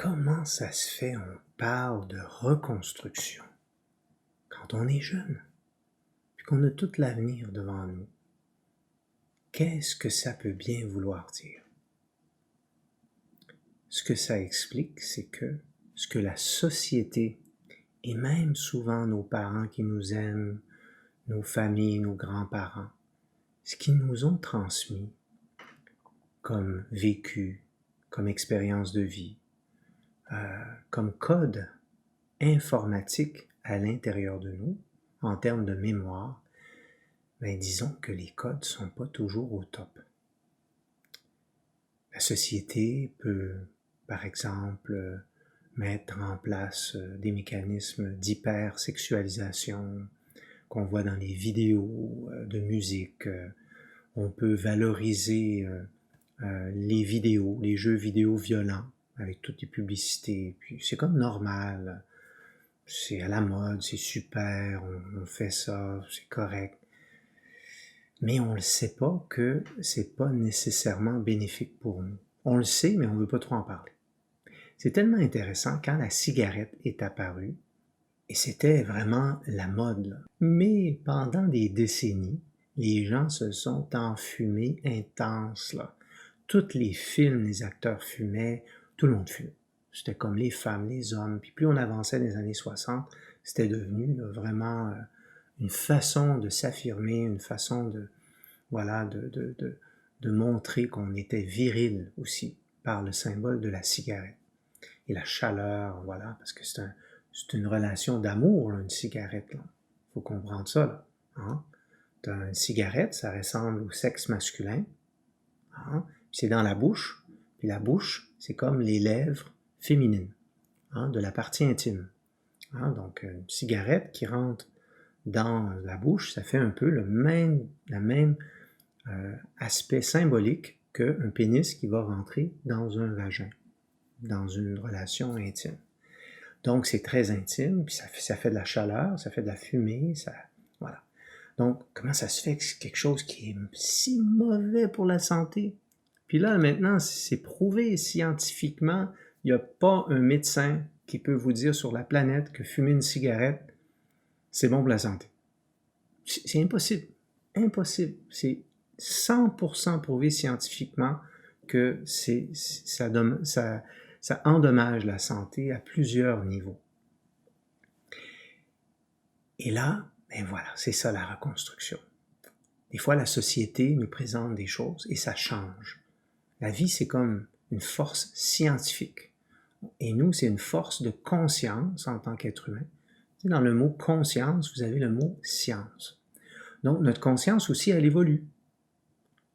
Comment ça se fait, on parle de reconstruction quand on est jeune, puis qu'on a tout l'avenir devant nous? Qu'est-ce que ça peut bien vouloir dire? Ce que ça explique, c'est que ce que la société, et même souvent nos parents qui nous aiment, nos familles, nos grands-parents, ce qu'ils nous ont transmis comme vécu, comme expérience de vie, comme code informatique à l'intérieur de nous, en termes de mémoire, ben disons que les codes ne sont pas toujours au top. La société peut, par exemple, mettre en place des mécanismes d'hypersexualisation qu'on voit dans les vidéos de musique. On peut valoriser les vidéos, les jeux vidéo violents avec toutes les publicités. Puis c'est comme normal. C'est à la mode, c'est super, on fait ça, c'est correct. Mais on ne le sait pas que c'est pas nécessairement bénéfique pour nous. On le sait, mais on ne veut pas trop en parler. C'est tellement intéressant quand la cigarette est apparue, et c'était vraiment la mode, là. Mais pendant des décennies, les gens se sont enfumés intenses, là. Tous les films, les acteurs fumaient, tout le monde fumait. C'était comme les femmes, les hommes. Puis plus on avançait dans les années 60, c'était devenu là, vraiment une façon de s'affirmer, une façon de, voilà, de montrer qu'on était viril aussi par le symbole de la cigarette. Et la chaleur, voilà, parce que c'est une relation d'amour, là, une cigarette. Il faut comprendre ça. Là, hein? Une cigarette, ça ressemble au sexe masculin. Hein? C'est dans la bouche. Puis la bouche, c'est comme les lèvres féminines, hein, de la partie intime. Hein? Donc, une cigarette qui rentre dans la bouche, ça fait un peu le même aspect symbolique qu'un pénis qui va rentrer dans un vagin, dans une relation intime. Donc, c'est très intime, puis ça fait de la chaleur, ça fait de la fumée, ça, voilà. Donc, comment ça se fait que c'est quelque chose qui est si mauvais pour la santé? Puis là, maintenant, c'est prouvé scientifiquement, il n'y a pas un médecin qui peut vous dire sur la planète que fumer une cigarette, c'est bon pour la santé. C'est impossible. Impossible. C'est 100% prouvé scientifiquement que ça endommage la santé à plusieurs niveaux. Et là, ben voilà, c'est ça la reconstruction. Des fois, la société nous présente des choses et ça change. La vie, c'est comme une force scientifique. Et nous, c'est une force de conscience en tant qu'être humain. Dans le mot conscience, vous avez le mot science. Donc, notre conscience aussi, elle évolue.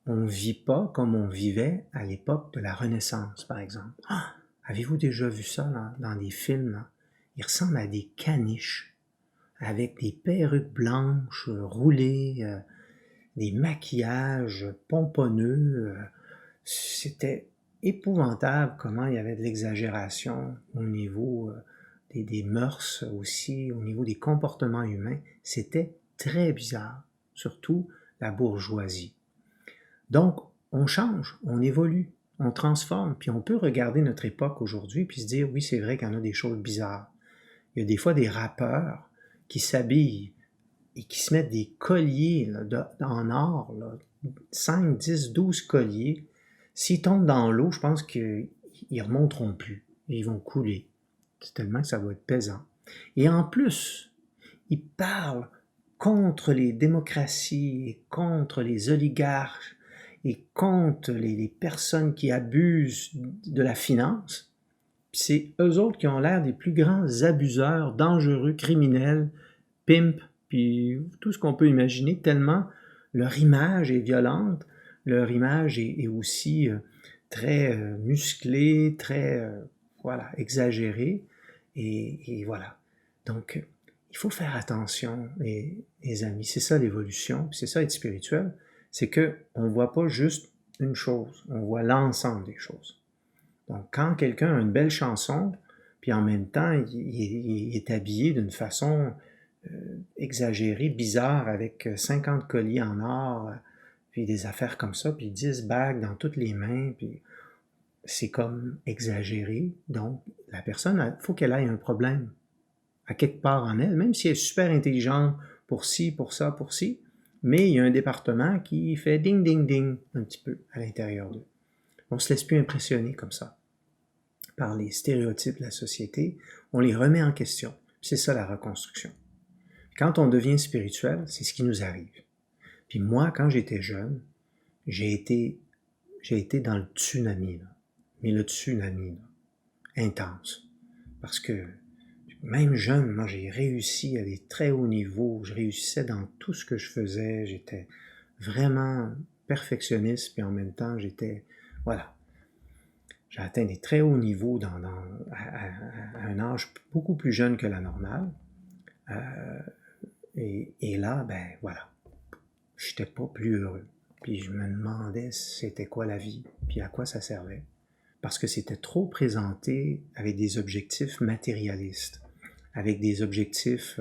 On ne vit pas comme on vivait à l'époque de la Renaissance, par exemple. Ah, avez-vous déjà vu ça là, dans des films? Là? Ils ressemblent à des caniches avec des perruques blanches roulées, des maquillages pomponneux. C'était épouvantable comment il y avait de l'exagération au niveau des mœurs aussi, au niveau des comportements humains. C'était très bizarre, surtout la bourgeoisie. Donc, on change, on évolue, on transforme, puis on peut regarder notre époque aujourd'hui puis se dire, oui, c'est vrai qu'il y en a des choses bizarres. Il y a des fois des rappeurs qui s'habillent et qui se mettent des colliers là, en or, là, 5, 10, 12 colliers. S'ils tombent dans l'eau, je pense qu'ils ne remonteront plus. Ils vont couler. C'est tellement que ça va être pesant. Et en plus, ils parlent contre les démocraties, et contre les oligarques, et contre les personnes qui abusent de la finance. Puis c'est eux autres qui ont l'air des plus grands abuseurs, dangereux, criminels, pimps, puis tout ce qu'on peut imaginer, tellement leur image est violente, leur image est aussi très musclée, très voilà, exagérée, et voilà. Donc, il faut faire attention, les amis, c'est ça l'évolution, puis c'est ça être spirituel, c'est qu'on ne voit pas juste une chose, on voit l'ensemble des choses. Donc, quand quelqu'un a une belle chanson, puis en même temps, il est habillé d'une façon exagérée, bizarre, avec 50 colliers en or, puis des affaires comme ça, puis 10 bagues dans toutes les mains, puis c'est comme exagéré. Donc, la personne, il faut qu'elle ait un problème à quelque part en elle, même si elle est super intelligente pour ci, pour ça, pour ci, mais il y a un département qui fait ding, ding, ding un petit peu à l'intérieur d'eux. On ne se laisse plus impressionner comme ça par les stéréotypes de la société, on les remet en question. C'est ça la reconstruction. Quand on devient spirituel, c'est ce qui nous arrive. Puis moi, quand j'étais jeune, j'ai été dans le tsunami, là. Mais le tsunami, là, intense. Parce que même jeune, moi, j'ai réussi à des très hauts niveaux. Je réussissais dans tout ce que je faisais. J'étais vraiment perfectionniste, puis en même temps, voilà. J'ai atteint des très hauts niveaux à un âge beaucoup plus jeune que la normale. Et là, ben voilà, j'étais pas plus heureux. Puis je me demandais c'était quoi la vie, puis à quoi ça servait. Parce que c'était trop présenté avec des objectifs matérialistes, avec des objectifs,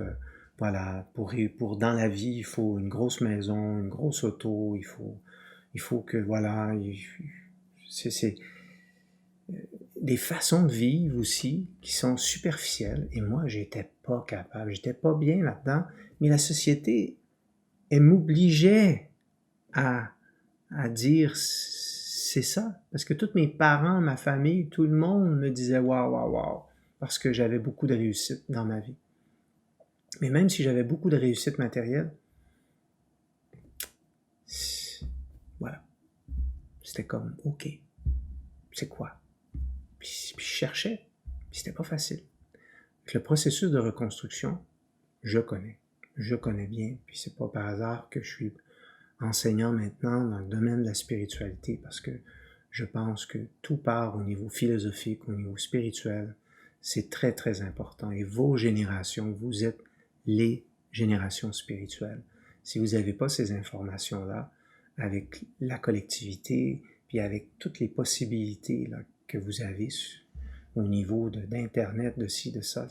voilà, pour dans la vie, il faut une grosse maison, une grosse auto, il faut que, voilà, c'est des façons de vivre aussi qui sont superficielles. Et moi, j'étais pas capable, j'étais pas bien là-dedans. Mais la société, elle m'obligeait à dire c'est ça. Parce que tous mes parents, ma famille, tout le monde me disait waouh, waouh, waouh. Parce que j'avais beaucoup de réussite dans ma vie. Mais même si j'avais beaucoup de réussite matérielle, voilà. C'était comme, OK, c'est quoi? Puis je cherchais, puis c'était pas facile. Le processus de reconstruction, je connais bien, puis c'est pas par hasard que je suis enseignant maintenant dans le domaine de la spiritualité, parce que je pense que tout part au niveau philosophique, au niveau spirituel, c'est très très important. Et vos générations, vous êtes les générations spirituelles. Si vous n'avez pas ces informations-là, avec la collectivité, puis avec toutes les possibilités là, que vous avez au niveau d'Internet, de ci, de ça,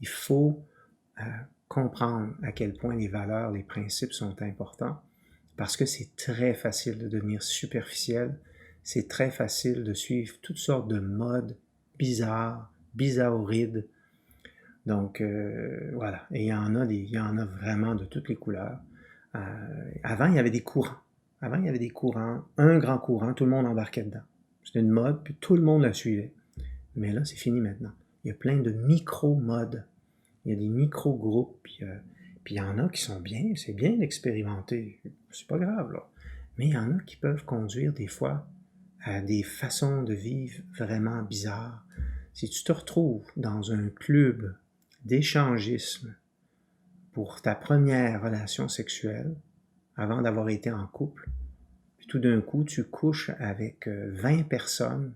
il faut comprendre à quel point les valeurs, les principes sont importants, parce que c'est très facile de devenir superficiel, c'est très facile de suivre toutes sortes de modes bizarres, bizarroïdes. Donc, voilà. Et il y en a vraiment de toutes les couleurs. Avant, il y avait des courants. Avant, il y avait des courants. Un grand courant, tout le monde embarquait dedans. C'était une mode, puis tout le monde la suivait. Mais là, c'est fini maintenant. Il y a plein de micro-modes. Il y a des micro-groupes, puis il y en a qui sont bien, c'est bien d'expérimenter, c'est pas grave, là. Mais il y en a qui peuvent conduire des fois à des façons de vivre vraiment bizarres. Si tu te retrouves dans un club d'échangisme pour ta première relation sexuelle, avant d'avoir été en couple, puis tout d'un coup, tu couches avec 20 personnes,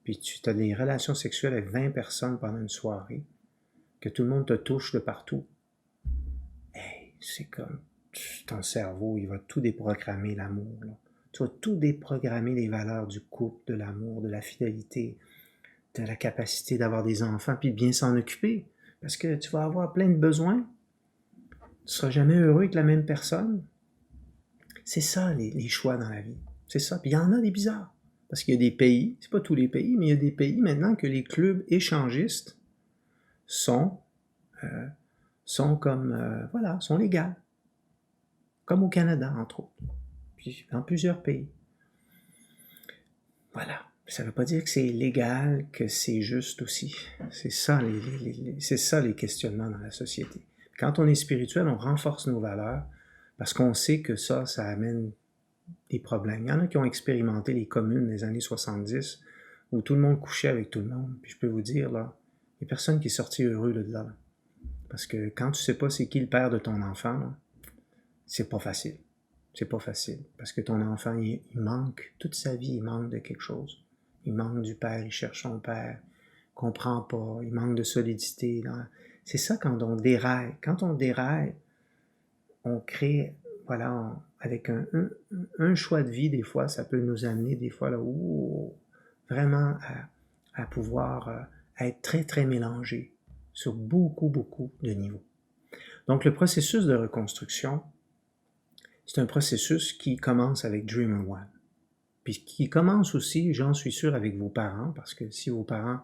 puis tu as des relations sexuelles avec 20 personnes pendant une soirée, que tout le monde te touche de partout, hey, c'est comme ton cerveau, il va tout déprogrammer l'amour. Là. Tu vas tout déprogrammer les valeurs du couple, de l'amour, de la fidélité, de la capacité d'avoir des enfants, puis de bien s'en occuper. Parce que tu vas avoir plein de besoins. Tu ne seras jamais heureux avec la même personne. C'est ça, les choix dans la vie. C'est ça. Puis il y en a des bizarres. Parce qu'il y a des pays, c'est pas tous les pays, mais il y a des pays maintenant que les clubs échangistes sont comme, voilà, sont légales. Comme au Canada, entre autres. Puis dans plusieurs pays. Voilà. Ça ne veut pas dire que c'est légal, que c'est juste aussi. C'est ça les questionnements dans la société. Quand on est spirituel, on renforce nos valeurs parce qu'on sait que ça amène des problèmes. Il y en a qui ont expérimenté les communes des années 70 où tout le monde couchait avec tout le monde. Puis je peux vous dire, là, il n'y a personne qui est sorti heureux de là. Parce que quand tu ne sais pas c'est qui le père de ton enfant, là, c'est pas facile. C'est pas facile. Parce que ton enfant, il manque, toute sa vie, il manque de quelque chose. Il manque du père, il cherche son père, il comprend pas, il manque de solidité. Là. C'est ça quand on déraille. Quand on déraille, on crée, voilà, avec un choix de vie, des fois, ça peut nous amener, des fois, là, vraiment à pouvoir être très, très mélangé sur beaucoup, beaucoup de niveaux. Donc, le processus de reconstruction, c'est un processus qui commence avec Dreamer One. puis qui commence aussi, j'en suis sûr, avec vos parents, parce que si vos parents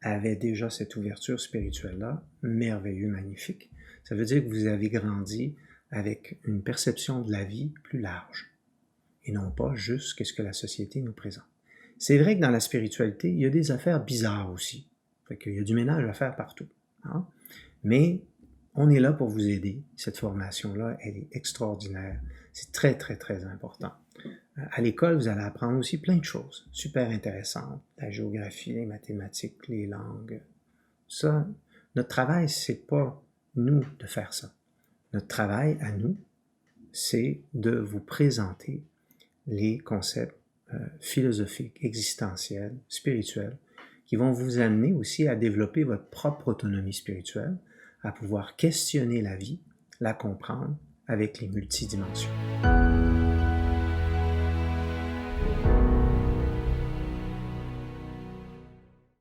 avaient déjà cette ouverture spirituelle-là, merveilleux, magnifique, ça veut dire que vous avez grandi avec une perception de la vie plus large, et non pas juste qu'est-ce que la société nous présente. C'est vrai que dans la spiritualité, il y a des affaires bizarres aussi. Fait qu'il y a du ménage à faire partout. Hein? Mais on est là pour vous aider. Cette formation-là, elle est extraordinaire. C'est très, très, très important. À l'école, vous allez apprendre aussi plein de choses super intéressantes. La géographie, les mathématiques, les langues. Ça, notre travail, c'est pas nous de faire ça. Notre travail à nous, c'est de vous présenter les concepts philosophiques, existentiels, spirituels, qui vont vous amener aussi à développer votre propre autonomie spirituelle, à pouvoir questionner la vie, la comprendre avec les multidimensions.